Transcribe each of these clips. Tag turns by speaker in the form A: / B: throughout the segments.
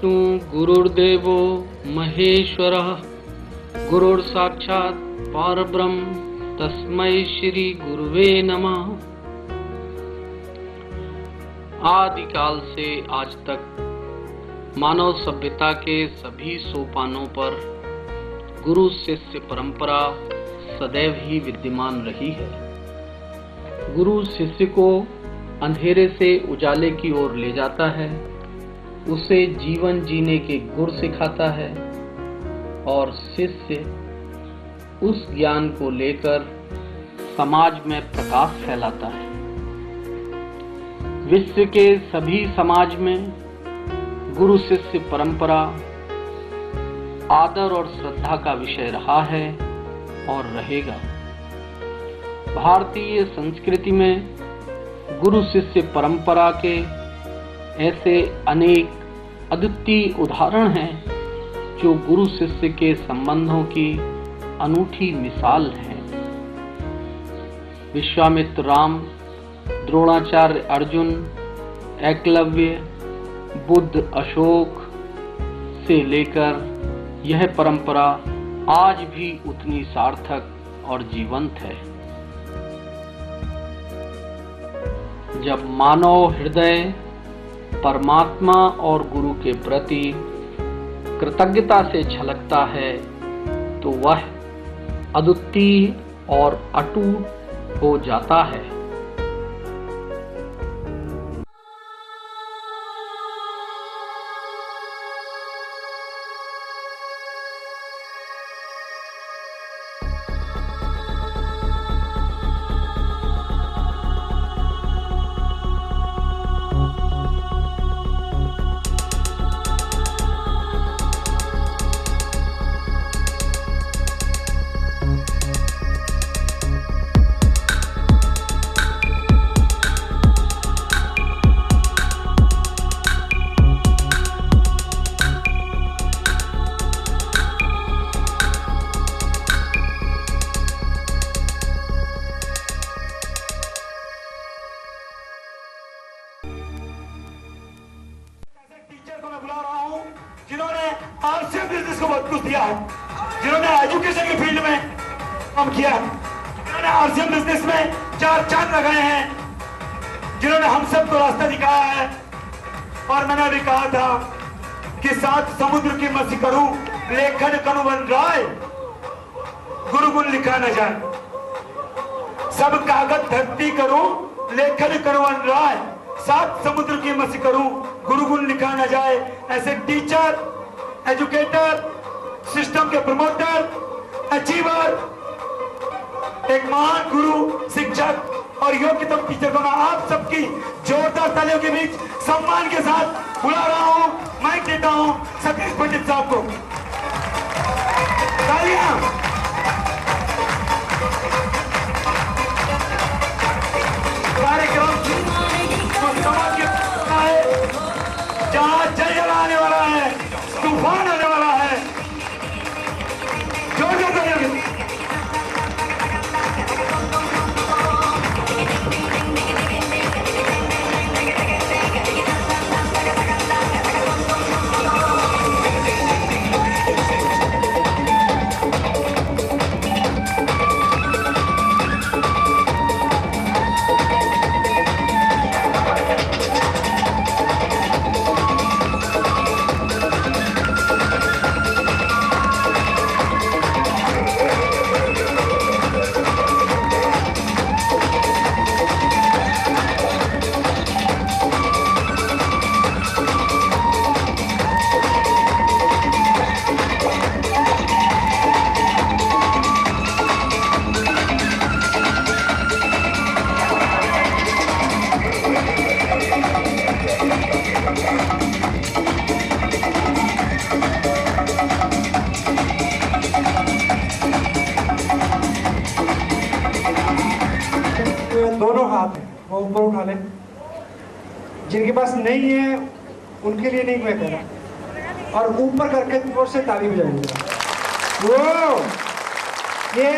A: गुरुर्विष्णु गुरुर्देवो महेश्वरः गुरुर्साक्षात् परब्रह्म तस्मै श्री गुरुवे नमः। आदिकाल से आज तक मानव सभ्यता के सभी सोपानों पर गुरु शिष्य परंपरा सदैव ही विद्यमान रही है। गुरु शिष्य को अंधेरे से उजाले की ओर ले जाता है, उसे जीवन जीने के गुर सिखाता है और शिष्य उस ज्ञान को लेकर समाज में प्रकाश फैलाता है। विश्व के सभी समाज में गुरु शिष्य परंपरा आदर और श्रद्धा का विषय रहा है और रहेगा। भारतीय संस्कृति में गुरु शिष्य परंपरा के ऐसे अनेक अद्वितीय उदाहरण हैं जो गुरु शिष्य के संबंधों की अनूठी मिसाल हैं। विश्वामित्र राम, द्रोणाचार्य अर्जुन, एकलव्य, बुद्ध अशोक से लेकर यह परंपरा आज भी उतनी सार्थक और जीवंत है। जब मानव हृदय परमात्मा और गुरु के प्रति कृतज्ञता से छलकता है तो वह अद्वितीय और अटूट हो जाता है।
B: जिन्होंने आरसीएम बिजनेस को बहुत कुछ दिया है, जिन्होंने एजुकेशन के फील्ड में काम किया है, जिन्होंने आरसीएम बिजनेस में 4 चांद लगाए हैं, जिन्होंने हम सबको रास्ता दिखाया है। और मैंने भी कहा था कि 7 समुद्र की मसी करूं लेखन कनु बन राय, गुरु गुण लिखा न जाए। सब कागज धरती करूं लेखन कनु बन राय, 7 समुद्र की मसी करूं गुरु गुण लिखा न जाए। ऐसे टीचर, एजुकेटर, सिस्टम के प्रमोटर, अचीवर, एक महान गुरु, शिक्षक और योग्यतम टीचर को मैं आप सबकी जोरदार तालियों के बीच सम्मान के साथ बुला रहा हूं। माइक देता हूं सतीश पंडित साहब को। तालियां। कार्यक्रम समाज के जहां जल आने वाला है, तूफान आने वाला है। जोर जोर दोनों हाथ है वो ऊपर उठा ले। जिनके पास नहीं है उनके लिए नहीं मैं कह रहा, और ऊपर करके जोर से ताली बजाएंगे। वो ये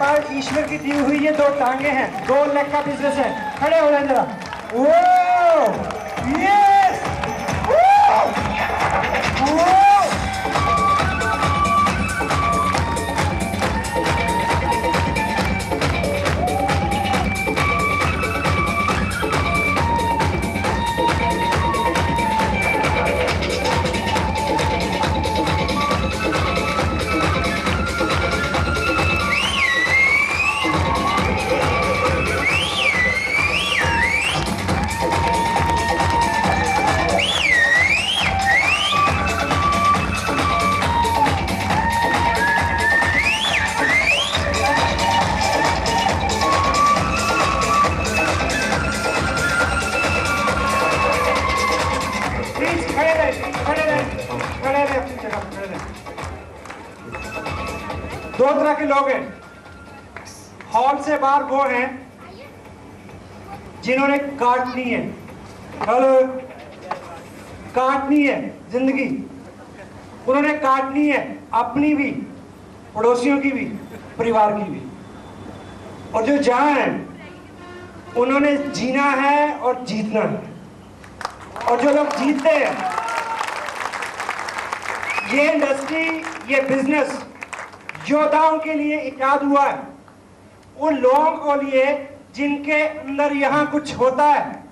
C: पास ईश्वर की दी हुई ये 2 टांगे हैं, 2 लेग का बिजनेस है। खड़े हो जाए जरा। वो यस, वो दो तरह के लोग हैं। हॉल से बाहर वो हैं जिन्होंने काटनी है, हेलो, काटनी है जिंदगी, उन्होंने काटनी है अपनी भी, पड़ोसियों की भी, परिवार की भी। और जो जहां है उन्होंने जीना है और जीतना है। और जो लोग जीतते हैं, ये इंडस्ट्री, ये बिजनेस योद्धाओं के लिए इजाद हुआ है, उन लोगों को लिए जिनके अंदर यहाँ कुछ होता है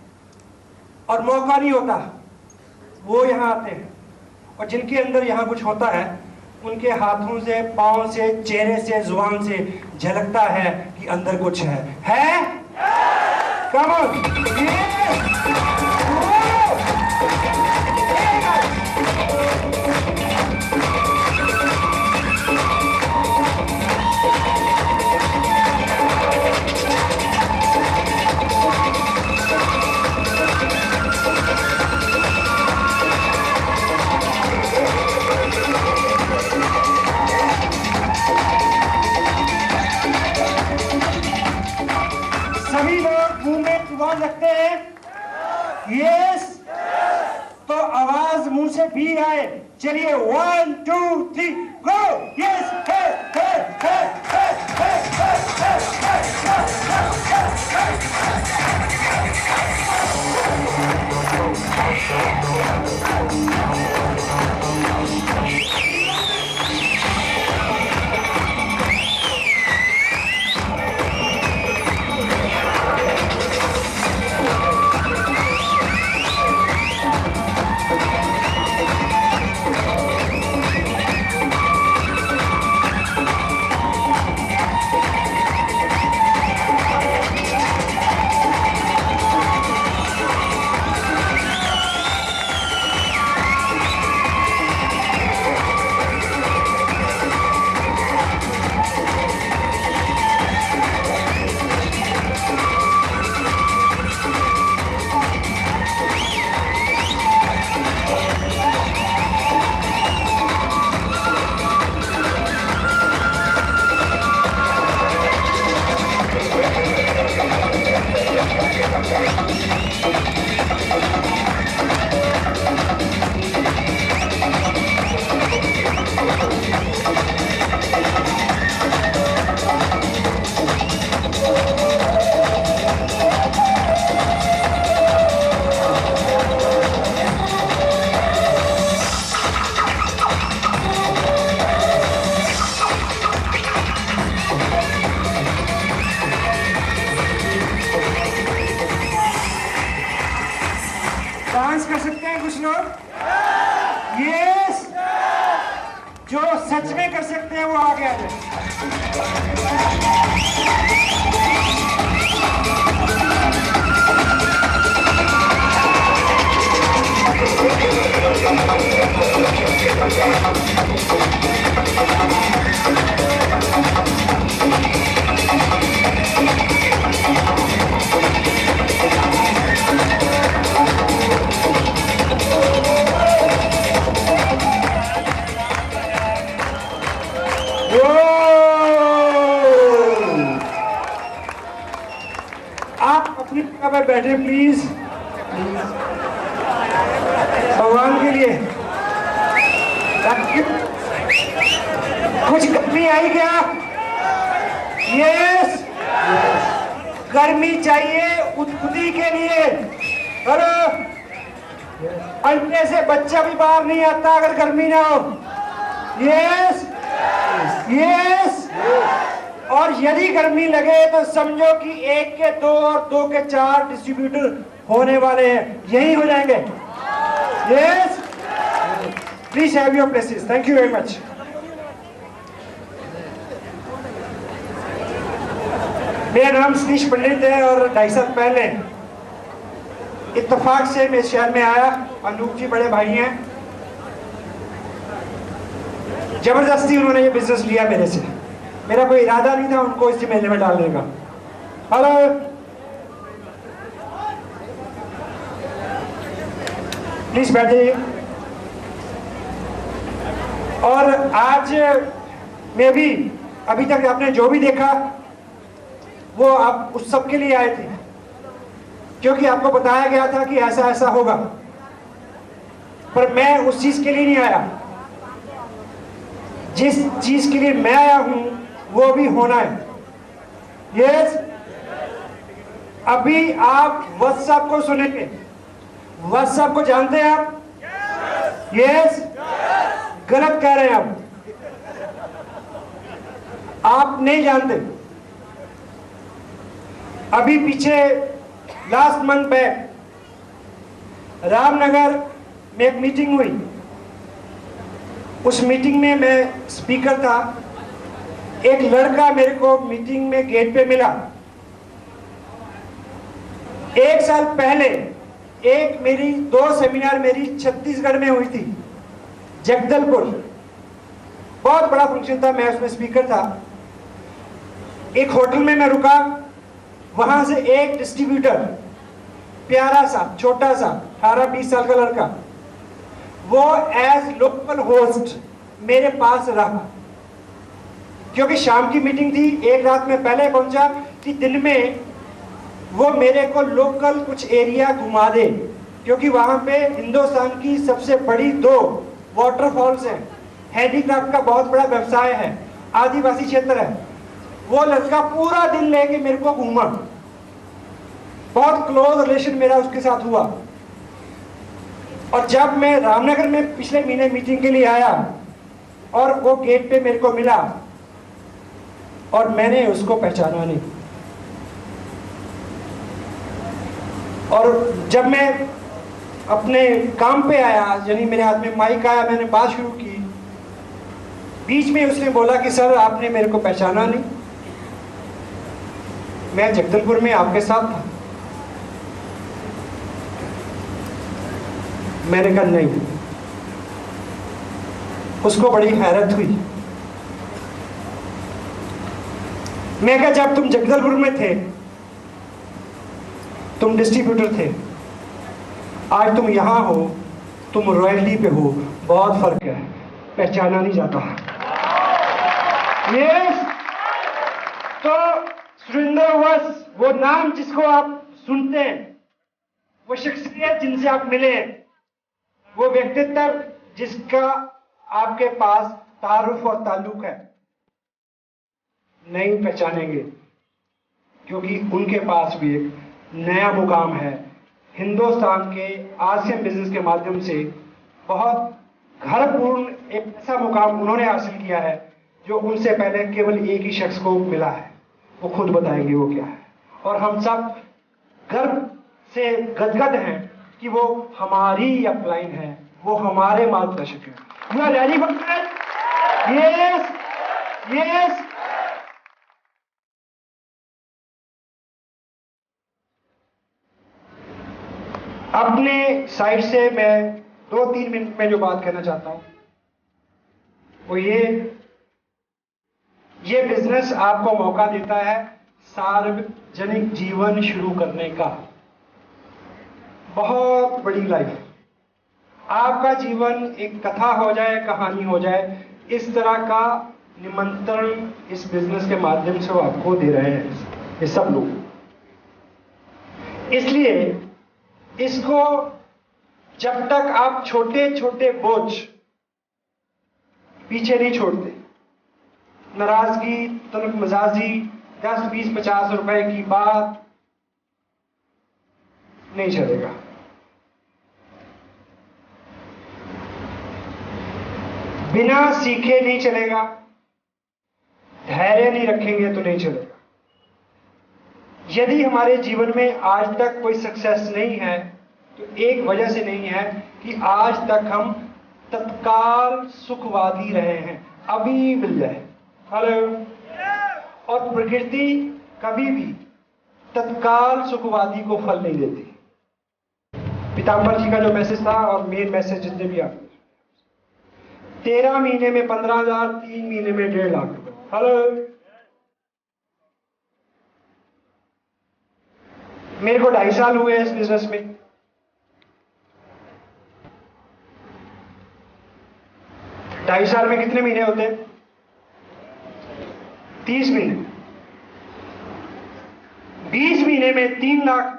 C: और मौका नहीं होता, वो यहाँ आते हैं। और जिनके अंदर यहाँ कुछ होता है, उनके हाथों से, पाँव से, चेहरे से, जुबान से झलकता है कि अंदर कुछ है? Come on. सभी लोग मुंह में जुबान रखते हैं? यस। तो आवाज मुंह से भी आए। चलिए 1 2 3 गो। यस। डांस कर सकते हैं कुछ लोग? यस। जो सच में कर सकते हैं वो आगे आ जाए। आप अपनी जगह पर बैठे प्लीज, भगवान के लिए। कुछ कमी आई क्या? यस, गर्मी चाहिए उत्पत्ति के लिए। हेलो, अंडे से बच्चा भी बाहर नहीं आता अगर गर्मी ना हो। यस यस, और यदि गर्मी लगे तो समझो कि 1 के 2 और 2 के 4 डिस्ट्रीब्यूटर होने वाले हैं, यही हो जाएंगे। Yes, please have your places. Thank you very much. मेरा नाम सतीश पंडित है और 2.5 साल पहले इत्तेफाक से मैं शहर में आया। अनूप जी बड़े भाई हैं, जबरदस्ती उन्होंने ये बिजनेस लिया मेरे से। मेरा कोई इरादा नहीं था उनको इस जिम्मेदारी में डालने का। हेलो, प्लीज बैठिए। और आज मैं भी, अभी तक आपने जो भी देखा वो आप उस सब के लिए आए थे, क्योंकि आपको बताया गया था कि ऐसा ऐसा होगा, पर मैं उस चीज के लिए नहीं आया। जिस चीज के लिए मैं आया हूं वो भी होना है। यस, अभी आप व्हाट्सएप को सुनेंगे। व्हाट्सएप को जानते हैं आप? यस, गलत कह रहे हैं आप नहीं जानते। अभी पीछे लास्ट मंथ बैक रामनगर में एक मीटिंग हुई। उस मीटिंग में मैं स्पीकर था। एक लड़का मेरे को मीटिंग में गेट पे मिला। 1 साल पहले एक मेरी 2 सेमिनार मेरी छत्तीसगढ़ में हुई थी, जगदलपुर। बहुत बड़ा फंक्शन था, मैं उसमें स्पीकर था। एक होटल में मैं रुका, वहां से एक डिस्ट्रीब्यूटर, प्यारा सा छोटा सा 18-20 साल का लड़का, वो एज लोकल होस्ट मेरे पास रहा। क्योंकि शाम की मीटिंग थी, एक रात में पहले पहुंचा कि दिन में वो मेरे को लोकल कुछ एरिया घुमा दे, क्योंकि वहां पे हिंदुस्तान की सबसे बड़ी 2 वाटरफॉल्स हैं। हैंडीक्राफ्ट का बहुत बड़ा व्यवसाय है, आदिवासी क्षेत्र है। वो लड़का पूरा दिन लेके मेरे को घूमा। बहुत क्लोज रिलेशन मेरा उसके साथ हुआ। और जब मैं रामनगर में पिछले महीने मीटिंग के लिए आया और वो गेट पे मेरे को मिला और मैंने उसको पहचाना नहीं। और जब मैं अपने काम पे आया, यानी मेरे हाथ में माइक आया, मैंने बात शुरू की, बीच में उसने बोला कि सर आपने मेरे को पहचाना नहीं, मैं जगदलपुर में आपके साथ था। मैंने कहा नहीं। उसको बड़ी हैरत हुई। मैं कहा जब तुम जगदलपुर में थे तुम डिस्ट्रीब्यूटर थे, आज तुम यहां हो, तुम रॉयल्टी पे हो, बहुत फर्क है, पहचाना नहीं जाता। यस, तो सुरेंद्र वस, वो नाम जिसको आप सुनते हैं, वो शख्सियत जिनसे आप मिले हैं, वो व्यक्तित्व जिसका आपके पास तारुफ और ताल्लुक है, नहीं पहचानेंगे, क्योंकि उनके पास भी एक नया मुकाम है। हिंदुस्तान के आसियान बिजनेस के माध्यम से बहुत घरपूर्ण एक ऐसा मुकाम उन्होंने हासिल किया है जो उनसे पहले केवल एक ही शख्स को मिला है। वो खुद बताएंगे वो क्या है, और हम सब गर्व से गदगद हैं कि वो हमारी अपलाइन है, वो हमारे मार्गदर्शक है। You are ready for that? Yes yes. अपने साइड से मैं 2-3 मिनट में जो बात कहना चाहता हूं वो ये बिजनेस आपको मौका देता है सार्वजनिक जीवन शुरू करने का। बहुत बड़ी लाइफ, आपका जीवन एक कथा हो जाए, कहानी हो जाए, इस तरह का निमंत्रण इस बिजनेस के माध्यम से वो आपको दे रहे हैं ये सब लोग। इसलिए इसको जब तक आप छोटे छोटे बोझ पीछे नहीं छोड़ते, नाराजगी, तलब मजाजी, 10, 20, 50 रुपए की बात नहीं चलेगा। बिना सीखे नहीं चलेगा, धैर्य नहीं रखेंगे तो नहीं चलेगा। यदि हमारे जीवन में आज तक कोई सक्सेस नहीं है तो एक वजह से नहीं है कि आज तक हम तत्काल सुखवादी रहे हैं, अभी मिल जाए। हेलो। और प्रकृति कभी भी तत्काल सुखवादी को फल नहीं देती। पीताम्बर जी का जो मैसेज था और मेन मैसेज जितने भी आप 13 महीने में 15,000, 3 महीने में 1.5 लाख रुपए। हेलो। मेरे को 2.5 साल हुए इस बिजनेस में। ढाई साल में कितने महीने होते हैं? 30 महीने। 20 महीने में 3 लाख,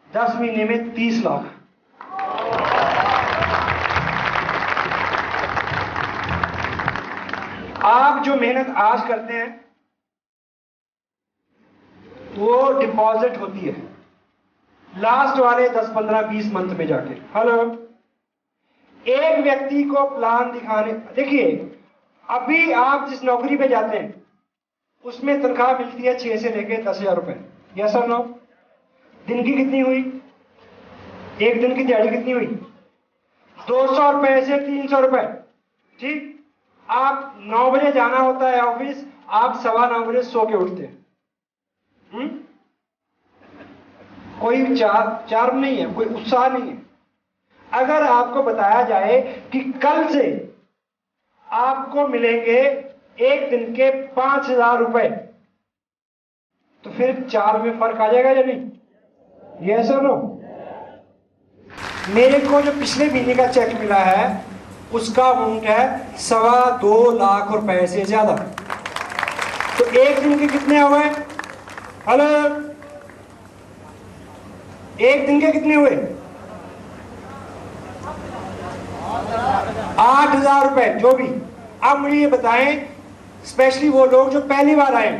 C: 10 महीने में 30 लाख। आप जो मेहनत आज करते हैं वो डिपॉजिट होती है लास्ट वाले 10, 15, 20 मंथ में जाके। हेलो। एक व्यक्ति को प्लान दिखाने, देखिए अभी आप जिस नौकरी पे जाते हैं उसमें तनख्वाह मिलती है 6 से लेकर 10,000 रुपए। यस और नो? दिन की कितनी हुई? एक दिन की दिहाड़ी कितनी हुई? 200 रुपए से 300 रुपए। ठीक। आप 9 बजे जाना होता है ऑफिस, आप 9:15 बजे सो के उठते हैं। कोई चार्म नहीं है, कोई उत्साह नहीं है। अगर आपको बताया जाए कि कल से आपको मिलेंगे एक दिन के 5,000 रुपए, तो फिर 4 में फर्क आ जाएगा या नहीं? यस और नो? मेरे को जो पिछले महीने का चेक मिला है उसका अमाउंट है 2.25 लाख रुपए से ज्यादा। तो एक दिन के कितने हुए? हेलो। एक दिन के कितने हुए? 8,000 रुपए जो भी। अब मुझे ये बताएं, स्पेशली वो लोग जो पहली बार आए,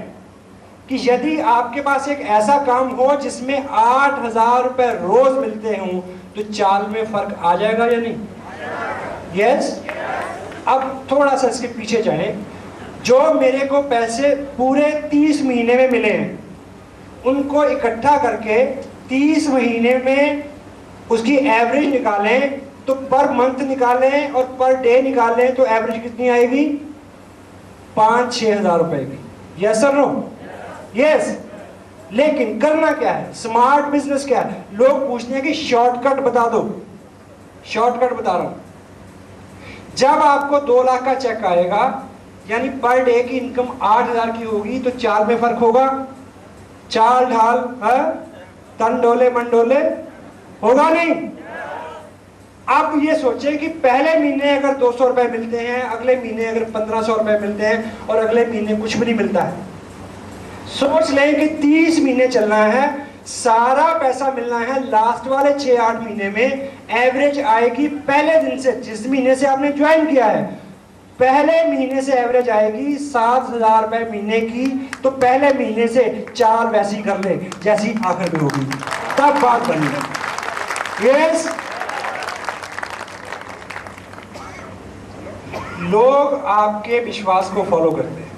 C: कि यदि आपके पास एक ऐसा काम हो जिसमें 8,000 रुपए रोज मिलते हों तो चाल में फर्क आ जाएगा या नहीं? यस। अब थोड़ा सा इसके पीछे जाएं। जो मेरे को पैसे पूरे 30 महीने में मिले हैं उनको इकट्ठा करके 30 महीने में उसकी एवरेज निकालें तो पर मंथ निकालें और पर डे निकालें तो एवरेज कितनी आएगी? 5-6 हज़ार रुपए की। यस और नो? यस। लेकिन करना क्या है? स्मार्ट बिजनेस क्या है? लोग पूछते हैं कि शॉर्टकट बता दो। शॉर्टकट बता रहा हूं। जब आपको 2 लाख का चेक आएगा यानी पर डे की इनकम 8,000 की होगी तो 4 में फर्क होगा। चाल ढाल तन डोले मन डोले होगा नहीं? आप ये सोचें कि पहले महीने अगर 200 रुपए मिलते हैं, अगले महीने अगर 1,500 रुपए मिलते हैं और अगले महीने कुछ भी नहीं मिलता है। सोच लें कि 30 महीने चलना है, सारा पैसा मिलना है लास्ट वाले 6-8 महीने में। एवरेज आएगी पहले दिन से, जिस महीने से आपने ज्वाइन किया है, पहले महीने से एवरेज आएगी 7,000 रुपए महीने की। तो पहले महीने से चाल वैसी कर ले जैसी आखिर में होगी, तब बात बनी। यस। लोग आपके विश्वास को फॉलो करते हैं।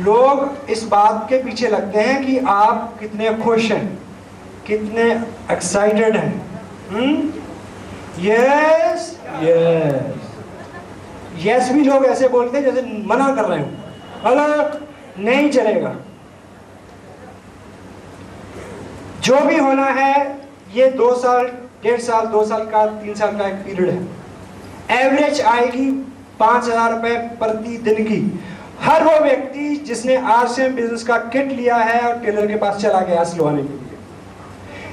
C: लोग इस बात के पीछे लगते हैं कि आप कितने खुश हैं, कितने एक्साइटेड हैं। यस यस यस भी लोग ऐसे बोलते हैं जैसे मना कर रहे हो। हेलो। नहीं चलेगा। जो भी होना है ये 2 साल, 1.5 साल, 2 साल का, 3 साल का एक पीरियड है। एवरेज आएगी 5,000 रुपए प्रति दिन की। हर वो व्यक्ति जिसने RCM बिजनेस का किट लिया है और टेलर के पास चला गया सिलवाने के लिए,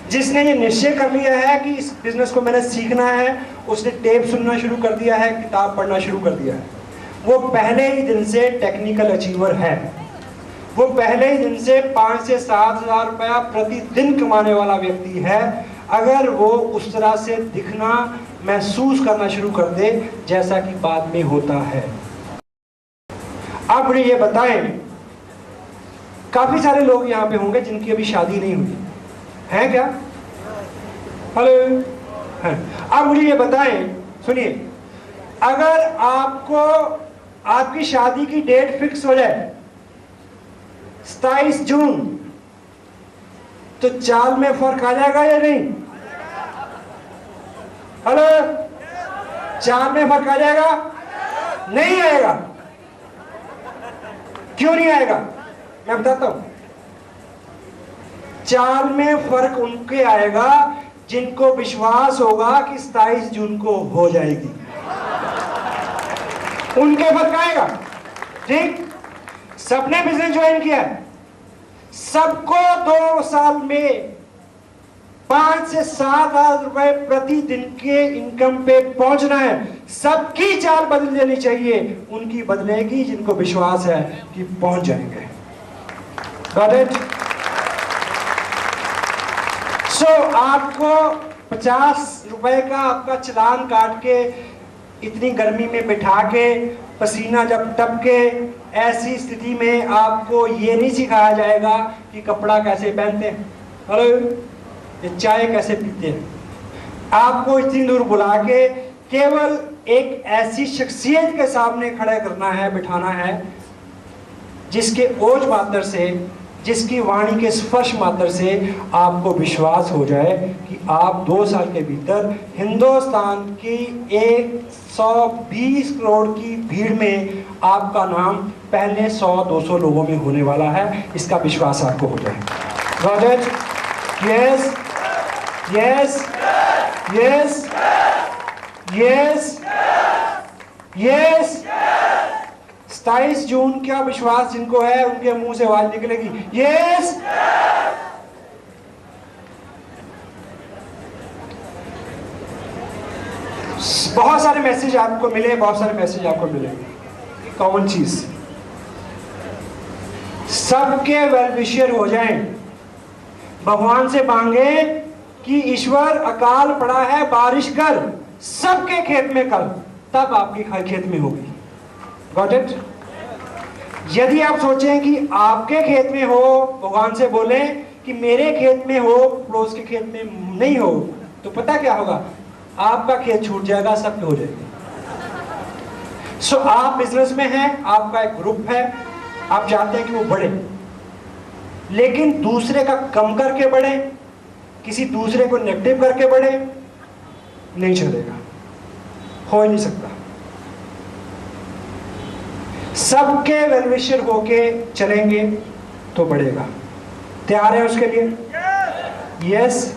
C: जिसने ये निश्चय कर लिया है कि इस बिजनेस को मैंने सीखना है, उसने टेप सुनना शुरू कर दिया है, किताब पढ़ना शुरू कर दिया है, वो पहले ही दिन से टेक्निकल अचीवर है। वो पहले ही दिन से 5 से 7,000 रुपया प्रतिदिन कमाने वाला व्यक्ति है, अगर वो उस तरह से दिखना महसूस करना शुरू कर दे जैसा कि बाद में होता है। अब मुझे ये बताएं काफी सारे लोग यहाँ पे होंगे जिनकी अभी शादी नहीं हुई है क्या? हेलो है। अब मुझे ये बताएं, सुनिए, अगर आपको आपकी शादी की डेट फिक्स हो जाए 27 जून, तो चाल में फर्क आ जाएगा या नहीं? हेलो, चाल में फर्क आ जाएगा? नहीं आएगा। क्यों नहीं आएगा? मैं बताता हूं। चाल में फर्क उनके आएगा जिनको विश्वास होगा कि 27 जून को हो जाएगी, उनके फर्क आएगा। ठीक, सबने बिजनेस ज्वाइन किया है, सबको 2 साल में 5 से 7 हजार रुपए प्रतिदिन के इनकम पे पहुंचना है। सबकी चाल बदल लेनी चाहिए, उनकी बदलेगी जिनको विश्वास है कि पहुंच जाएंगे। Got it? So, आपको 50 रुपए का आपका चालान काट के इतनी गर्मी में बिठा के, पसीना जब टपके, ऐसी स्थिति में आपको ये नहीं सिखाया जाएगा कि कपड़ा कैसे पहनते हैं, हेलो, ये चाय कैसे पीते हैं। आपको इतनी दूर बुला के केवल एक ऐसी शख्सियत के सामने खड़े करना है, बिठाना है, जिसके ओज मात्र से, जिसकी वाणी के स्पर्श मात्र से आपको विश्वास हो जाए कि आप 2 साल के भीतर हिंदुस्तान की 120 करोड़ की भीड़ में आपका नाम पहले 100-200 लोगों में होने वाला है। इसका विश्वास आपको हो जाए। Roger, yes yes yes yes yes. 27 जून का विश्वास जिनको है उनके मुंह से आवाज निकलेगी, यस। बहुत सारे मैसेज आपको मिले, बहुत सारे मैसेज आपको मिले। कॉमन चीज, सबके वेल विशर हो जाएं। भगवान से मांगे कि ईश्वर अकाल पड़ा है, बारिश कर, सबके खेत में कर, तब आपकी हर खेत में होगी। Got it? यदि आप सोचें कि आपके खेत में हो, भगवान से बोलें कि मेरे खेत में हो, पड़ोस के खेत में नहीं हो, तो पता क्या होगा? आपका खेत छूट जाएगा, सबके हो जाएगा। सो आप बिजनेस में हैं, आपका एक ग्रुप है, आप चाहते हैं कि वो बढ़े, लेकिन दूसरे का कम करके बढ़े, किसी दूसरे को नेगेटिव करके बढ़े, नहीं चलेगा, हो ही नहीं सकता। सबके वेलविशर होके चलेंगे तो बढ़ेगा। तैयार है उसके लिए? Yes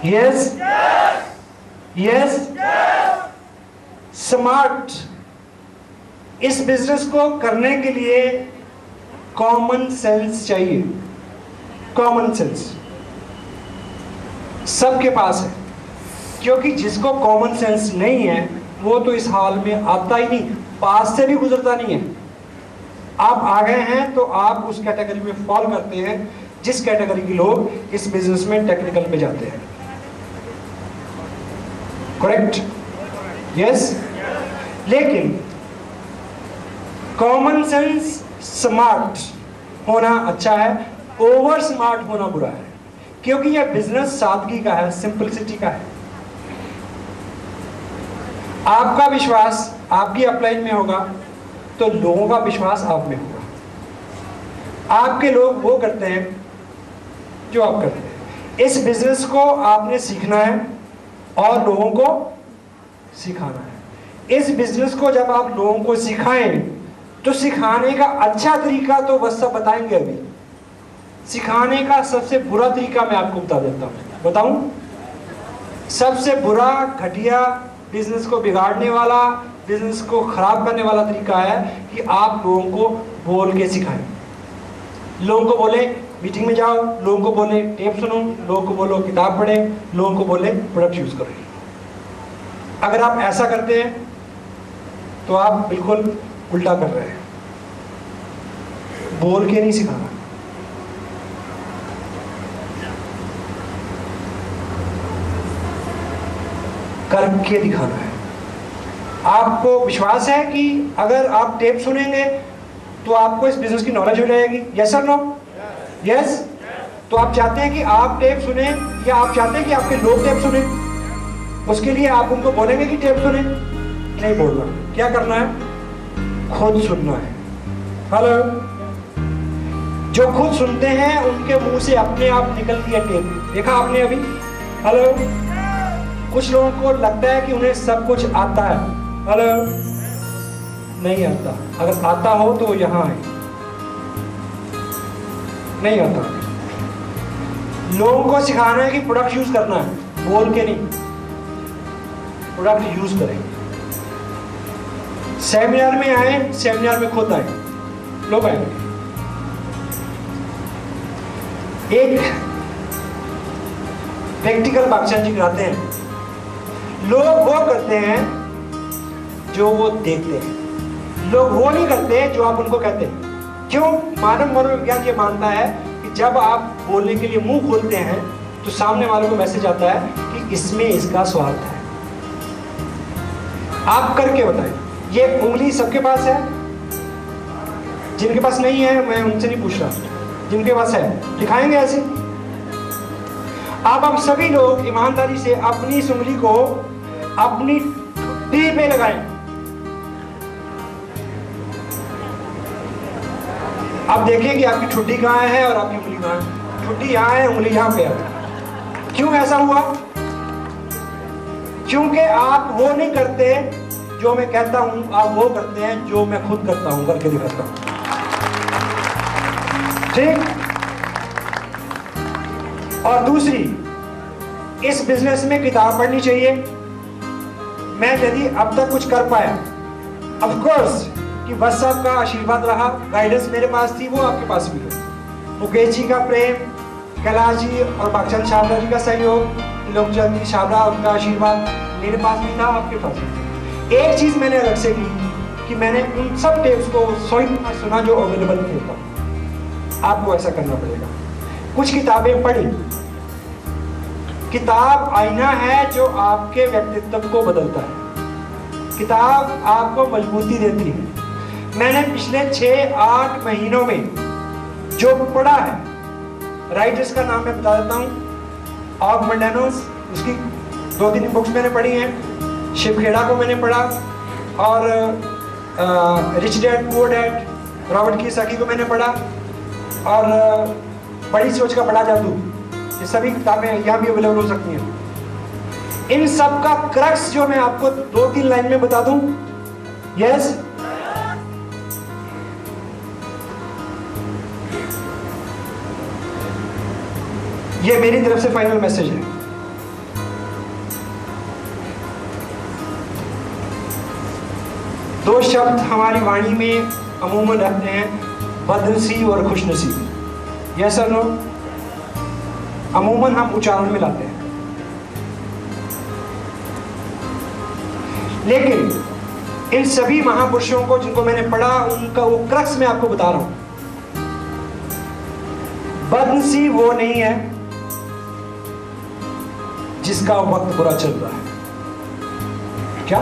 C: yes yes. स्मार्ट, इस बिजनेस को करने के लिए कॉमन सेंस चाहिए। कॉमन सेंस सबके पास है, क्योंकि जिसको कॉमन सेंस नहीं है वो तो इस हाल में आता ही नहीं, पास से भी गुजरता नहीं है। आप आ गए हैं तो आप उस कैटेगरी में फॉल करते हैं जिस कैटेगरी के लोग इस बिजनेस में टेक्निकल पे जाते हैं। करेक्ट? यस। लेकिन कॉमन सेंस, स्मार्ट होना अच्छा है, ओवर स्मार्ट होना बुरा है, क्योंकि यह बिजनेस सादगी का है, सिंपलिसिटी का है। आपका विश्वास आपकी अपलाइन में होगा तो लोगों का विश्वास आप में होगा। आपके लोग वो करते हैं जो आप करते हैं। इस बिजनेस को आपने सीखना है और लोगों को सिखाना है। इस बिजनेस को जब आप लोगों को सिखाएं तो सिखाने का अच्छा तरीका तो बस सब बताएंगे। अभी सिखाने का सबसे बुरा तरीका मैं आपको बता देता हूँ। बताऊं? सबसे बुरा, घटिया, बिजनेस को बिगाड़ने वाला, बिजनेस को खराब करने वाला तरीका है कि आप लोगों को बोल के सिखाएं। लोगों को बोले मीटिंग में जाओ, लोगों को बोले टेप सुनो, लोगों को बोलो किताब पढ़े, लोगों को बोले प्रोडक्ट यूज करो। अगर आप ऐसा करते हैं तो आप बिल्कुल उल्टा कर रहे हैं। बोल के नहीं सिखाना, करके दिखाना है। आपको विश्वास है कि अगर आप टेप सुनेंगे तो आपको इस बिजनेस की नॉलेज हो जाएगी। यस और नो? यस। तो आप चाहते हैं कि आप टेप सुने या आप चाहते हैं कि आपके लोग टेप सुने? उसके लिए आप उनको बोलेंगे कि टेप सुने? नहीं बोलना। क्या करना है? खुद सुनना है। हेलो। जो खुद सुनते हैं उनके मुंह से अपने आप निकलती है टेप। देखा आपने अभी? हेलो। कुछ लोगों को लगता है कि उन्हें सब कुछ आता है। हेलो। नहीं आता। अगर आता हो तो यहाँ है। नहीं आता। लोगों को सिखाना है कि प्रोडक्ट यूज करना है, बोल के नहीं, प्रोडक्ट यूज करें। सेमिनार में आए, सेमिनार में खुद आए, लोग आएंगे। एक प्रैक्टिकल बादशाह जी कराते हैं। लोग वो करते हैं जो वो देखते हैं, लोग वो नहीं करते जो आप उनको कहते हैं। क्यों? मानव मनोविज्ञान ये मानता है कि जब आप बोलने के लिए मुंह खोलते हैं तो सामने वालों को मैसेज आता है कि इसमें इसका स्वार्थ है। आप करके बताएं। ये उंगली सबके पास है? जिनके पास नहीं है मैं उनसे नहीं पूछ रहा, जिनके पास है दिखाएंगे ऐसे। आप सभी लोग ईमानदारी से अपनी इस उंगली को अपनी ठुड्डी पे लगाएं। आप देखिए कि आपकी ठुड्डी कहाँ है और आपकी उंगली कहाँ है। ठुड्डी यहाँ है, उंगली यहाँ पे है। क्यों ऐसा हुआ? क्योंकि आप वो नहीं करते जो मैं कहता हूं, आप वो करते हैं जो मैं खुद करता हूं, करके दिखाता हूं। ठीक? और दूसरी, इस बिजनेस में किताब पढ़नी चाहिए। मैं यदि अब तक कुछ कर पाया, ऑफ कोर्स कि बस साहब का आशीर्वाद रहा, गाइडेंस मेरे पास थी, वो आपके पास भी है। मुकेश जी का प्रेम, कैलाश जी और बागचंद छाबड़ा जी का सहयोग, लोकचंद जी छाबड़ा उनका आशीर्वाद मेरे पास भी था, आपके पास भी था। एक चीज मैंने अलग से की कि मैंने उन सब टेप्स को 100 सुना जो अवेलेबल थे तब। आपको ऐसा करना पड़ेगा। कुछ किताबें पढ़ी। किताब आईना है जो आपके व्यक्तित्व को बदलता है। किताब आपको मजबूती देती है। मैंने पिछले 6-8 महीनों में जो पढ़ा है, राइटर्स का नाम मैं बता देता हूँ। ऑग मंडानोस, उसकी 2-3 बुक्स मैंने पढ़ी हैं। शिव खेड़ा को मैंने पढ़ा, और rich dad poor dad, Robert Kiyosaki को मैंने पढ़ा, और बड़ी सोच का बड़ा जादू। ये सभी किताबें यहाँ भी अवेलेबल हो सकती हैं। इन सब का क्रक्स जो मैं आपको 2-3 लाइन में बता दूं। यस? ये मेरी तरफ से फाइनल मैसेज है। दो शब्द हमारी वाणी में अमूमन रहते हैं, बदनसीब और खुशनसीब। यस और नो? अमूमन हम उच्चारण में लाते हैं, लेकिन इन सभी महापुरुषों को जिनको मैंने पढ़ा, उनका वो क्रक्स मैं आपको बता रहा हूं। बदनसीब वो नहीं है जिसका वक्त बुरा चल रहा है। क्या?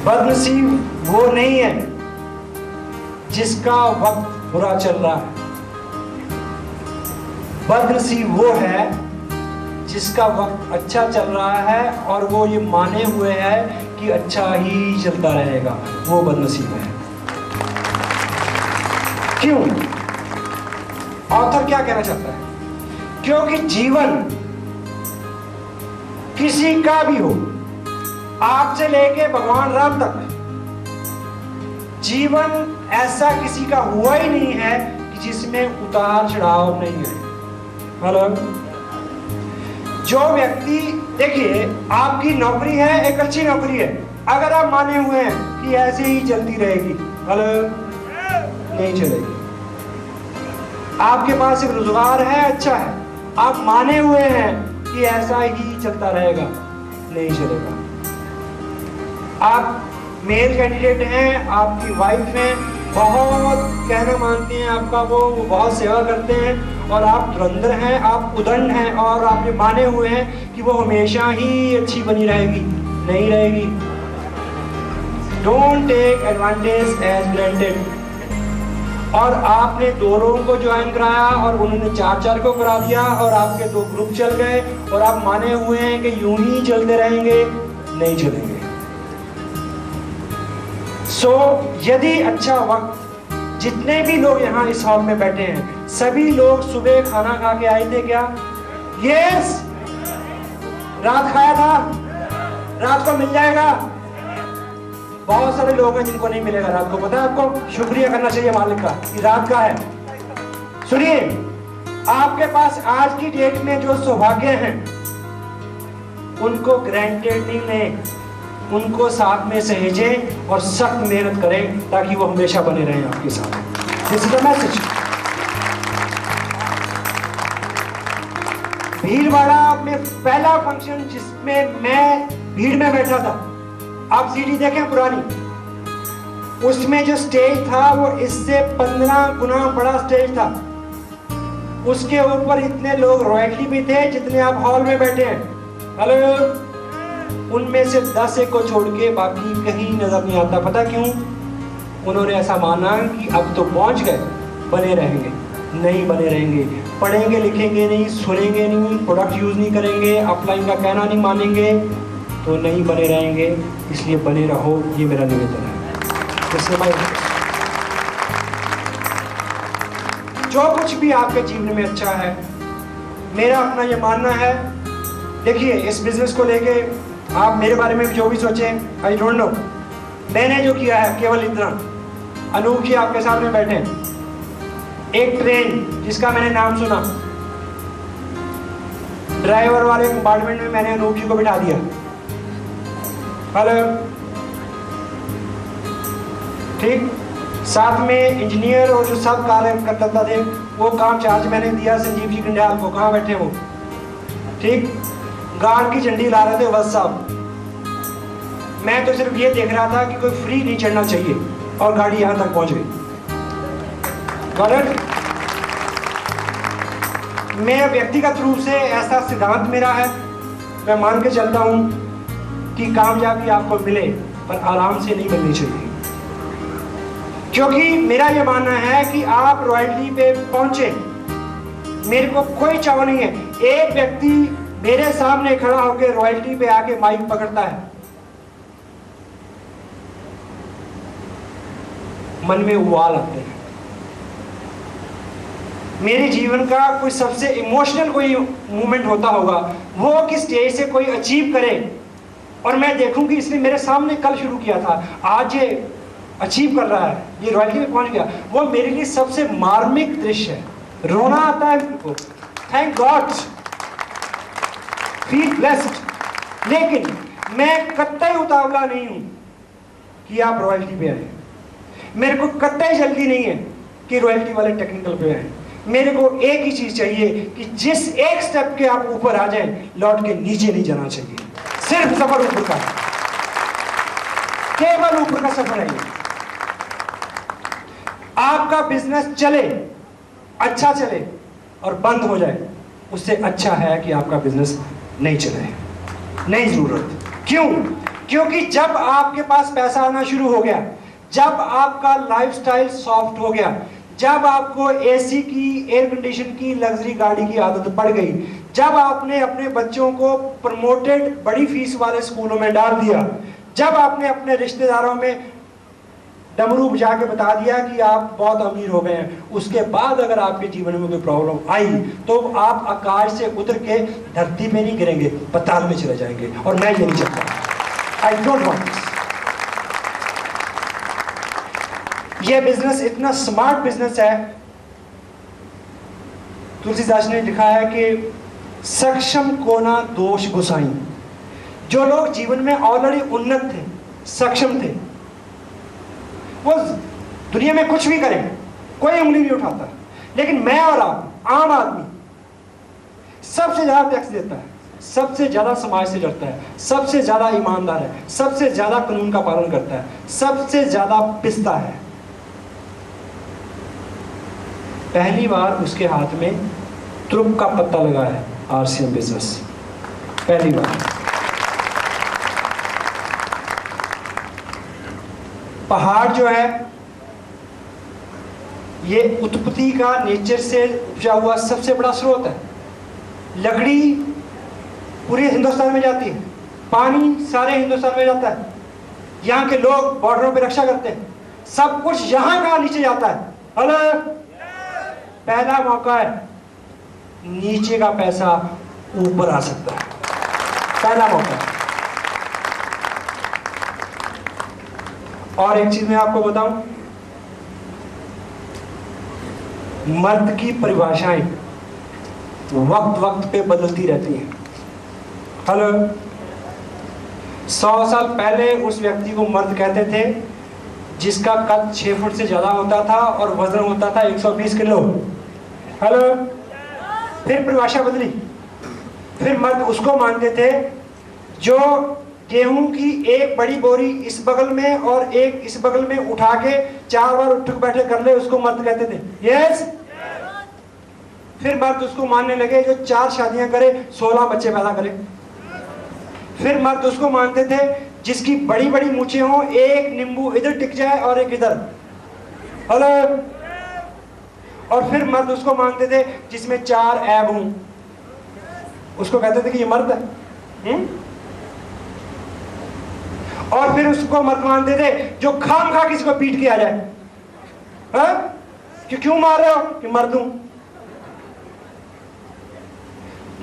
C: बदनसीब वो नहीं है जिसका वक्त बुरा चल रहा है। बदनसीब वो है जिसका वक्त अच्छा चल रहा है और वो ये माने हुए है कि अच्छा ही चलता रहेगा। वो बदनसीब है। क्यों? ऑथर क्या कहना चाहता है? क्योंकि जीवन किसी का भी हो, आपसे लेके भगवान राम तक, जीवन ऐसा किसी का हुआ ही नहीं है कि जिसमें उतार चढ़ाव नहीं है। मतलब जो व्यक्ति, देखिए आपकी नौकरी है, एक अच्छी नौकरी है, अगर आप माने हुए हैं कि ऐसे ही चलती रहेगी, मतलब नहीं चलेगी। आपके पास एक रोजगार है, अच्छा है, आप माने हुए हैं कि ऐसा ही चलता रहेगा, नहीं चलेगा। आप मेल कैंडिडेट हैं, आपकी वाइफ है, बहुत कहना मानते हैं आपका, वो बहुत सेवा करते हैं, और आप धुरंधर हैं, आप उदंड हैं, और आपने माने हुए हैं कि वो हमेशा ही अच्छी बनी रहेगी, नहीं रहेगी। Don't take advantage as granted. और आपने 2 लोगों को ज्वाइन कराया और उन्होंने 4 को करा दिया और आपके 2 ग्रुप चल गए और आप माने हुए हैं कि यूं ही चलते रहेंगे, नहीं चलेंगे। सो यदि अच्छा वक्त, जितने भी लोग यहाँ इस हॉल में बैठे हैं, सभी लोग सुबह खाना खा के आए थे क्या? यस। रात खाया था? रात को मिल जाएगा? बहुत सारे लोग हैं जिनको नहीं मिलेगा रात को, पता है आपको? शुक्रिया करना चाहिए मालिक का कि रात का है। सुनिए, आपके पास आज की डेट में जो सौभाग्य हैं उनको ग्रांटेड नहीं लें, उनको साथ में सहेजें और सख्त मेहनत करें ताकि वो हमेशा बने रहें आपके साथ। This is the message. Bhilwara में पहला फंक्शन जिसमें मैं भीड़ में बैठा था, आप सीडी देखें पुरानी, उसमें जो स्टेज था वो इससे 15 गुना बड़ा स्टेज था। उसके ऊपर इतने लोग रॉयल्टी भी थे जितने आप हॉल में बैठे हैं। हेलो। उनमें से 10 को छोड़ के बाकी कहीं नजर नहीं आता। पता क्यों? उन्होंने ऐसा माना कि अब तो पहुंच गए, बने रहेंगे। नहीं बने रहेंगे। पढ़ेंगे लिखेंगे नहीं, सुनेंगे नहीं, प्रोडक्ट यूज नहीं करेंगे, अपलाइन का कहना नहीं मानेंगे, तो नहीं बने रहेंगे। इसलिए बने रहो, ये मेरा निवेदन है। जो कुछ भी आपके जीवन में अच्छा है, मेरा अपना ये मानना है। देखिए, इस बिजनेस को लेके आप मेरे बारे में जो भी सोचें, आई डोंट नो, मैंने जो किया है केवल इतना। अनूप जी आपके सामने बैठे हैं। एक ट्रेन जिसका मैंने नाम सुना, ड्राइवर वाले कंपार्टमेंट में मैंने अनूप जी को बिठा दिया। हेलो। ठीक, साथ में इंजीनियर और जो सब कार्य करता थे वो काम चार्ज मैंने दिया संजीव जी कंडियाल को। कहाँ बैठे वो? ठीक, गार्ड की झंडी ला रहे थे वस साहब। मैं तो सिर्फ ये देख रहा था कि कोई फ्री नहीं चढ़ना चाहिए और गाड़ी यहाँ तक पहुँच गई। गलत। मैं व्यक्तिगत रूप से ऐसा सिद्धांत मेरा है, मैं मान के चलता हूँ कि कामयाबी आपको मिले पर आराम से नहीं मिलनी चाहिए। क्योंकि मेरा ये मानना है कि आप रॉयल्टी पे पहुंचे, मेरे को कोई चाव नहीं है। एक व्यक्ति मेरे सामने खड़ा होकर रॉयल्टी पे आके माइक पकड़ता है, मन में उबाल आते हैं। मेरे जीवन का कोई सबसे इमोशनल कोई मोमेंट होता होगा वो कि स्टेज से कोई अचीव करे और मैं देखूं कि इसने मेरे सामने कल शुरू किया था, आज ये अचीव कर रहा है, ये रॉयल्टी में पहुंच गया। वो मेरे लिए सबसे मार्मिक दृश्य है। रोना आता है मेरे को, थैंक गॉड, फील ब्लेस्ड। लेकिन मैं कतई उतावला नहीं हूं कि आप रॉयल्टी पे आए। मेरे को कतई जल्दी नहीं है कि रॉयल्टी वाले टेक्निकल पे आए। मेरे को एक ही चीज चाहिए कि जिस एक स्टेप के आप ऊपर आ जाएं, लौट के नीचे नहीं जाना चाहिए। सिर्फ सफर ऊपर का, केवल ऊपर का सफर है ये। आपका बिजनेस चले, अच्छा चले और बंद हो जाए, उससे अच्छा है कि आपका बिजनेस नहीं चले। नहीं जरूरत। क्यों? क्योंकि जब आपके पास पैसा आना शुरू हो गया, जब आपका लाइफस्टाइल सॉफ्ट हो गया, जब आपको एसी की, एयर कंडीशन की, लग्जरी गाड़ी की आदत पड़ गई, जब आपने अपने बच्चों को प्रमोटेड बड़ी फीस वाले स्कूलों में डाल दिया, जब आपने अपने रिश्तेदारों में डमरू बजा के बता दिया कि आप बहुत अमीर हो गए हैं, उसके बाद अगर आपके जीवन में कोई प्रॉब्लम आई तो आप आकाश से उतर के धरती में नहीं गिरेंगे, पताल में चले जाएंगे। और मैं ये नहीं चाहता। I don't want this. ये बिजनेस इतना स्मार्ट बिजनेस है। तुलसीदास ने लिखा है कि सक्षम को ना दोष गुसाई। जो लोग जीवन में ऑलरेडी उन्नत थे, सक्षम थे, वो दुनिया में कुछ भी करें, कोई उंगली नहीं उठाता। लेकिन मैं और आप, आम आदमी, सबसे ज्यादा टैक्स देता है, सबसे ज्यादा समाज से डरता है, सबसे ज्यादा ईमानदार है, सबसे ज्यादा कानून का पालन करता है, सबसे ज्यादा पिसता है। पहली बार उसके हाथ में त्रुप का पत्ता लगा है आरसीएम बिजनेस, पहली बार। पहाड़ जो है ये उत्पत्ति का नेचर से उपजा हुआ सबसे बड़ा स्रोत है। लकड़ी पूरे हिंदुस्तान में जाती है, पानी सारे हिंदुस्तान में जाता है, यहाँ के लोग बॉर्डरों पे रक्षा करते हैं, सब कुछ यहाँ का नीचे जाता है। हेलो, पहला मौका है, नीचे का पैसा ऊपर आ सकता है, पहला मौका है। और एक चीज मैं आपको बताऊं, मर्द की परिभाषाएं वक्त वक्त पे बदलती रहती हैं। हेलो, 100 साल पहले उस व्यक्ति को मर्द कहते थे जिसका कद 6 फुट से ज्यादा होता था और वजन होता था 120 किलो। हेलो, फिर परिभाषा बदली, फिर मर्द उसको मानते थे जो गेहूं की एक बड़ी बोरी इस बगल में और एक इस बगल में उठा के 4 बार उठ बैठे कर ले, उसको मर्द कहते थे। यस। फिर मर्द उसको मानने लगे जो 4 शादियां करे, 16 बच्चे पैदा करे। फिर मर्द उसको मानते थे जिसकी बड़ी बड़ी मूछें हों, एक नींबू इधर टिक जाए और एक इधर। हेलो। और फिर मर्द उसको मानते थे जिसमें 4 ऐब हों, उसको कहते थे कि ये मर्द है। और फिर उसको मर्द मानते थे जो खाम खा किसी को पीट के आ जाए। कि क्यों मार रहे हो? कि मर्द हूं।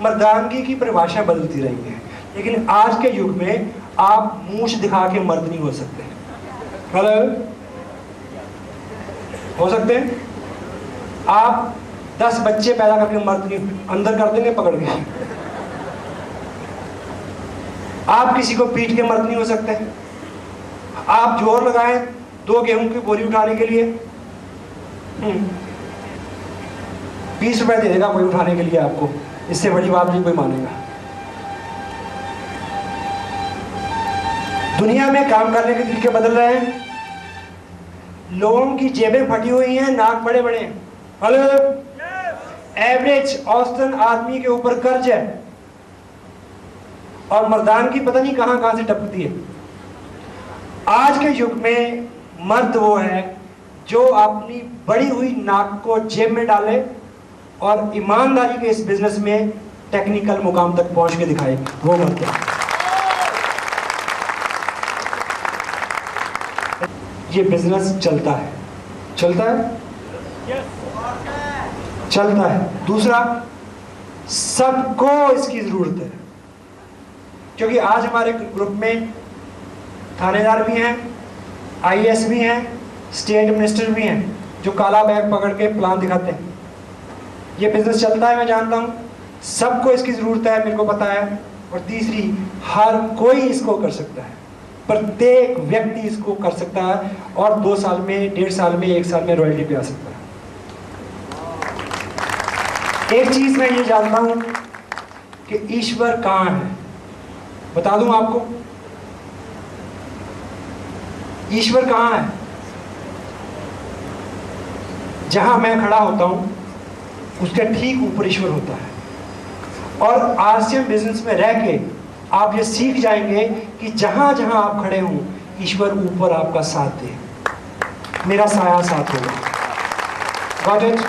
C: मर्दानगी की परिभाषा बदलती रही है, लेकिन आज के युग में आप मूंछ दिखा के मर्द नहीं हो सकते। हेलो, हो सकते हैं आप 10 बच्चे पैदा करके मर्द नहीं, अंदर कर देंगे पकड़ के। आप किसी को पीट के मर्द नहीं हो सकते। आप जोर लगाएं 2 गेहूं की बोरी उठाने के लिए, 20 रुपए दे देगा कोई उठाने के लिए आपको, इससे बड़ी बात नहीं कोई मानेगा। दुनिया में काम करने के तरीके बदल रहे हैं, लोगों की जेबें फटी हुई हैं, नाक बड़े बड़े हैं। हेलो, एवरेज औसतन आदमी के ऊपर कर्ज है और मर्दान की पता नहीं कहां कहां से टपकती है। आज के युग में मर्द वो है जो अपनी बड़ी हुई नाक को जेब में डाले और ईमानदारी के इस बिजनेस में टेक्निकल मुकाम तक पहुंच के दिखाए, वो मर्द है। ये बिजनेस चलता है, चलता है, चलता है। दूसरा, सबको इसकी जरूरत है, क्योंकि आज हमारे ग्रुप में थानेदार भी हैं, आईएएस भी हैं, स्टेट मिनिस्टर भी हैं, जो काला बैग पकड़ के प्लान दिखाते हैं। ये बिजनेस चलता है, मैं जानता हूँ, सबको इसकी जरूरत है, मेरे को पता है। और तीसरी, हर कोई इसको कर सकता है, प्रत्येक व्यक्ति इसको कर सकता है और 2 साल में, 1.5 साल में, 1 साल में रॉयल्टी पे आ सकता है। एक चीज मैं ये जानता हूं कि ईश्वर कहां है, बता दूं आपको, ईश्वर कहां है? जहां मैं खड़ा होता हूं उसके ठीक ऊपर ईश्वर होता है। और आरसीएम बिजनेस में रह के आप ये सीख जाएंगे कि जहां जहां आप खड़े हों, ईश्वर ऊपर आपका साथ दे, मेरा साया साथ होगा। Got it?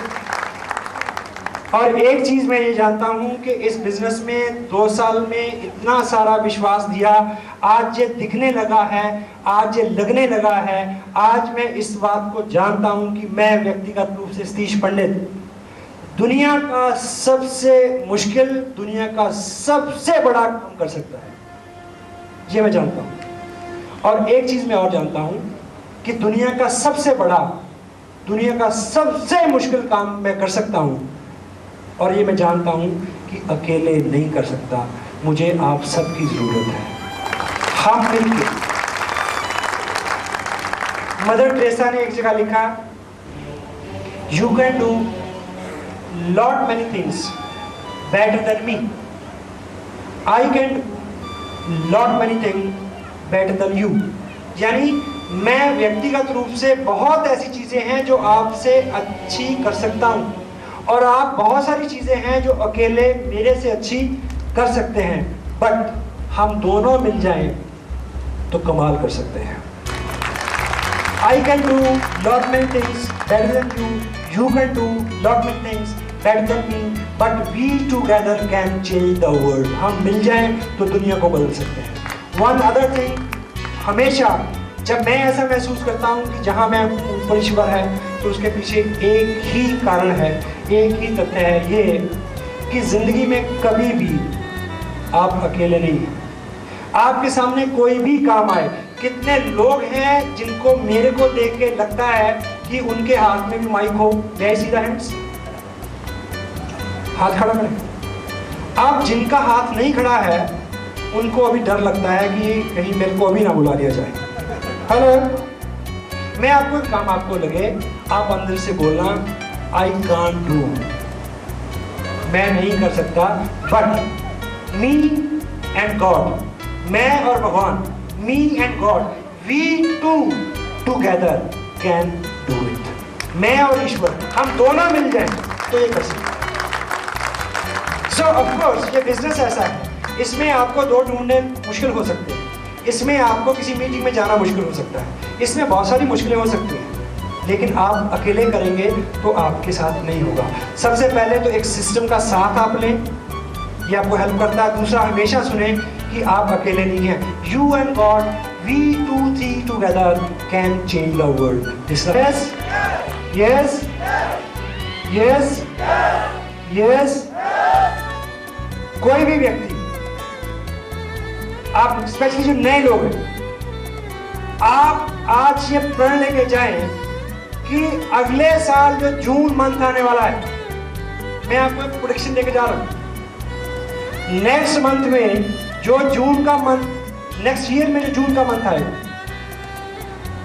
C: और एक चीज मैं ये जानता हूं कि इस बिजनेस में 2 साल में इतना सारा विश्वास दिया, आज ये दिखने लगा है, आज ये लगने लगा है। आज मैं इस बात को जानता हूं कि मैं व्यक्तिगत रूप से सतीश पंडित दुनिया का सबसे मुश्किल, दुनिया का सबसे बड़ा काम कर सकता है, ये मैं जानता हूं। और एक चीज मैं और जानता हूं कि दुनिया का सबसे बड़ा, दुनिया का सबसे मुश्किल काम मैं कर सकता हूं। और ये मैं जानता हूं कि अकेले नहीं कर सकता, मुझे आप सबकी जरूरत है। हम मिलकर, मदर टेरेसा ने एक जगह लिखा, you can do lot many things better than me, I can lot many things better than you। यानी मैं व्यक्तिगत रूप से बहुत ऐसी चीजें हैं जो आपसे अच्छी कर सकता हूं और आप बहुत सारी चीजें हैं जो अकेले मेरे से अच्छी कर सकते हैं, बट हम दोनों मिल जाएं तो कमाल कर सकते हैं। I can do lot many things better than you. You can do lot many things better than me. But we together can change the world. हम मिल जाएं तो दुनिया को बदल सकते हैं. One other thing, हमेशा जब मैं ऐसा महसूस करता हूँ कि जहाँ मैं ईश्वर है, तो उसके पीछे एक ही कारण है, एक ही तथ्य है, ये कि जिंदगी में कभी भी आप अकेले नहीं हैं. आपके सामने कोई भी काम आए, कितने लोग हैं जिनको मेरे को देख के लगता है कि उनके हाथ में भी माइक हो? May I see the hands? हाथ खड़ा करें. आप जिनका हाथ नहीं खड़ा है उनको अभी डर लगता है कि कहीं मेरे को अभी ना बुला लिया जाए. हेलो, मैं आपको एक काम आपको लगे, आप अंदर से बोलना आई कांट डू, मैं नहीं कर सकता, बट मी एंड गॉड, मैं और भगवान, me and God, we two together can do it. मैं और ईश्वर हम दोनों मिल जाएं तो ये कर सकते. सो ऑफ कोर्स ये बिजनेस ऐसा है, इसमें आपको दो ढूंढने मुश्किल हो सकते हैं, इसमें आपको किसी मीटिंग में जाना मुश्किल हो सकता है, इसमें बहुत सारी मुश्किलें हो सकती हैं, लेकिन आप अकेले करेंगे तो आपके साथ नहीं होगा. सबसे पहले तो एक सिस्टम का साथ आप लें, ये आपको हेल्प करता है. दूसरा, हमेशा सुने कि आप अकेले नहीं हैं. You and God, we two three together can change the world. Yes yes yes yes. कोई भी व्यक्ति, आप स्पेशली जो नए लोग हैं, आप आज ये प्रण लेके जाएं कि अगले साल जो जून मंथ आने वाला है, मैं आपको एक प्रेडिक्शन देके जा रहा हूं. नेक्स्ट मंथ में जो जून का मंथ, नेक्स्ट ईयर में जो जून का मंथ आएगा,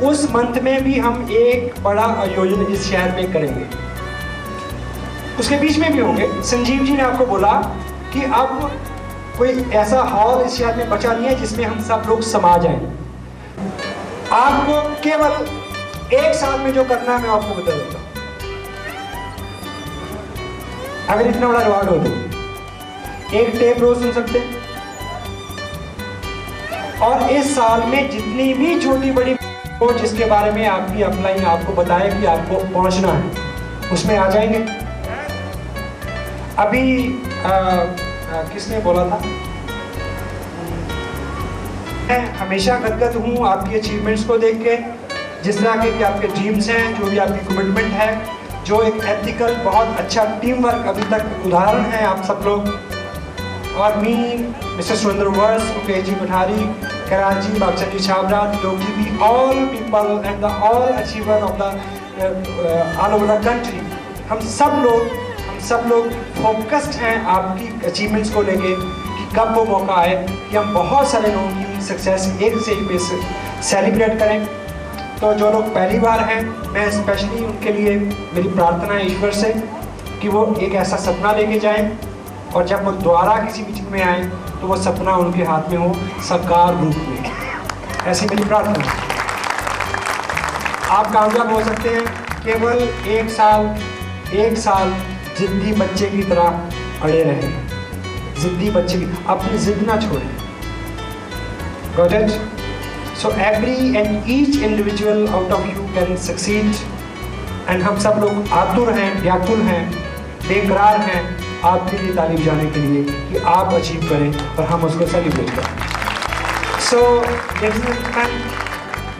C: उस मंथ में भी हम एक बड़ा आयोजन इस शहर में करेंगे. उसके बीच में भी होंगे. संजीव जी ने आपको बोला कि अब कोई ऐसा हॉल इस शहर में बचा नहीं है जिसमें हम सब लोग समा जाएं. आपको केवल एक साल में जो करना है मैं आपको बता देता हूं. अगर इतना बड़ा रिवार्ड हो तो एक टेप रोज सुन सकते हैं, और इस साल में जितनी भी छोटी बड़ी हो जिसके बारे में आपकी अपलाइन आपको बताए कि आपको पहुंचना है, उसमें आ जाएंगे. अभी किसने बोला था, मैं हमेशा गदगद हूँ आपकी अचीवमेंट्स को देख के, जिस तरह के कि आपके ड्रीम्स हैं, जो भी आपकी कमिटमेंट है, जो एक एथिकल बहुत अच्छा टीम वर्क अभी तक उदाहरण है आप सब लोग. और मी, मिस्टर सुरेंद्र वर्स, मुकेश जी पठारी, कराची, बागचंदी छाबरा, डोगरी भी, all people and the all achiever of the all over the country, हम सब लोग फोकस्ड हैं आपकी अचीवमेंट्स को लेके कि कब वो मौका आए कि हम बहुत सारे लोगों की सक्सेस एक से एक बेस सेलिब्रेट करें. तो जो लोग पहली बार हैं, मैं स्पेशली उनके लिए मेरी प्रार्थना है ईश्वर से कि वो एक ऐसा सपना लेके जाएं, और जब वो दोबारा किसी मीटिंग में आए तो वो सपना उनके हाथ में हो साकार रूप में. ऐसी मेरी प्रार्थना है. आप कामयाब हो सकते हैं केवल एक साल जिद्दी बच्चे की तरह अड़े रहें. जिद्दी बच्चे की, अपनी जिद ना छोड़ें. Got it? So every and each individual out of you can succeed. And हम सब लोग आतुर हैं, व्याकुल हैं, बेकरार हैं आपके लिए तालीम जाने के लिए कि आप अचीव करें और हम उसको सेलिब्रेट करें. So ladies and gentlemen,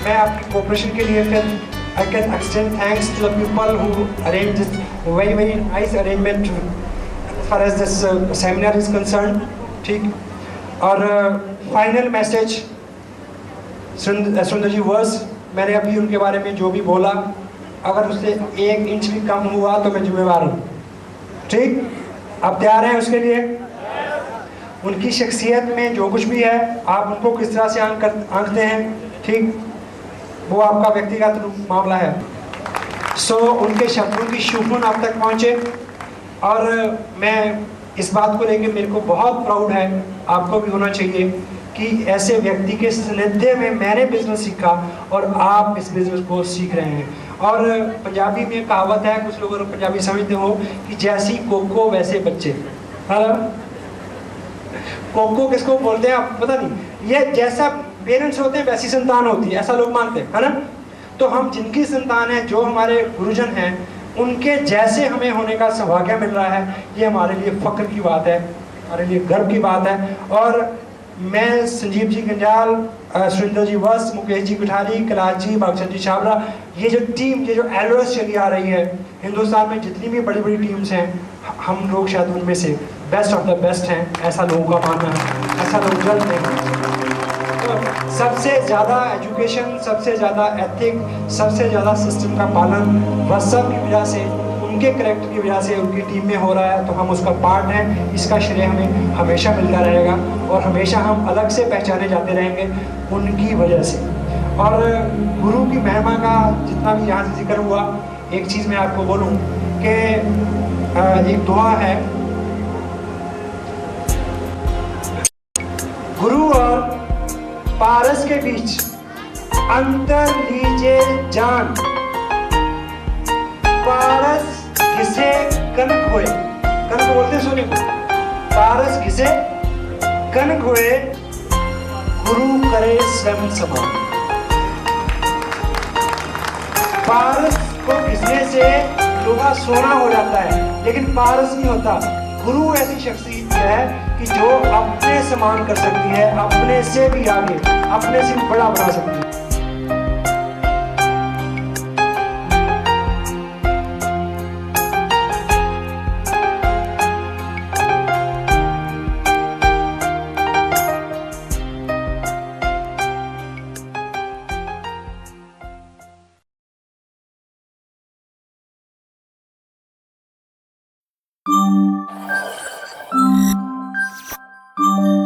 C: मैं आपकी कोऑपरेशन के लिए फिर I can extend thanks to the people who arranged this very nice arrangement as far as this seminar is concerned. ठीक. और फाइनल मैसेज सुंदर जी वर्स, मैंने अभी उनके बारे में जो भी बोला, अगर उससे 1 इंच भी कम हुआ तो मैं जिम्मेवार हूँ. ठीक, आप तैयार हैं उसके लिए? उनकी शख्सियत में जो कुछ भी है, आप उनको किस तरह से आंकते हैं, ठीक, वो आपका व्यक्तिगत मामला है. सो उनके शब्दों की शुभन आप तक पहुँचे. और मैं इस बात को लेकर मेरे को बहुत प्राउड है, आपको भी होना चाहिए कि ऐसे व्यक्ति के सानिध्य में मैंने बिजनेस सीखा और आप इस बिजनेस को सीख रहे हैं. और पंजाबी में कहावत है, कुछ लोग पंजाबी समझते हो कि जैसी कोको वैसे बच्चे. हाँ, कोको किसको बोलते हैं आप पता नहीं, ये जैसा पेरेंट्स होते हैं वैसी संतान होती है, ऐसा लोग मानते हैं, है ना. तो तो हम जिनकी संतान हैं, जो हमारे गुरुजन हैं, उनके जैसे हमें होने का सौभाग्य मिल रहा है, ये हमारे लिए फख्र की बात है, हमारे लिए गर्व की बात है। और मैं संजीव जी गंजाल, सुरेंद्र जी वस्त, मुकेश जी कुठारी, कैलाश जी, भागचंद जी छाबरा, ये जो टीम, ये जो एलोस चली आ रही है हिंदुस्तान में, जितनी भी बड़ी बड़ी टीम्स हैं, हम लोग शायद उनमें से बेस्ट ऑफ द बेस्ट हैं, ऐसा लोगों का मानना है, ऐसा लोग जल्द नहीं। तो सबसे ज़्यादा एजुकेशन, सबसे ज़्यादा एथिक, सबसे ज़्यादा सिस्टम का पालन वत्सव की वजह से, उनके करेक्टर की वजह से, उनकी टीम में हो रहा है, तो हम उसका पार्ट हैं। इसका श्रेय हमें हमेशा मिलता रहेगा और हमेशा हम अलग से पहचाने जाते रहेंगे उनकी वजह से। और गुरु की महिमा का जितना भी यहाँ से जिक्र हुआ, एक चीज़ मैं आपको बोलूँ कि एक दुआ है, गुरु और पारस के बीच अंतर लीजिए जान, पारस घिसे कनक हुए, कनक बोलते सुने को, पारस घिसे कनक हुए, गुरु करे स्वयं समान। पारस को घिसने से लोहा सोना हो जाता है, लेकिन पारस नहीं होता। गुरु ऐसी शख्सियत है कि जो अपने समान कर सकती है, अपने से भी आगे, अपने से भी बड़ा बना सकती है।
D: Thank you.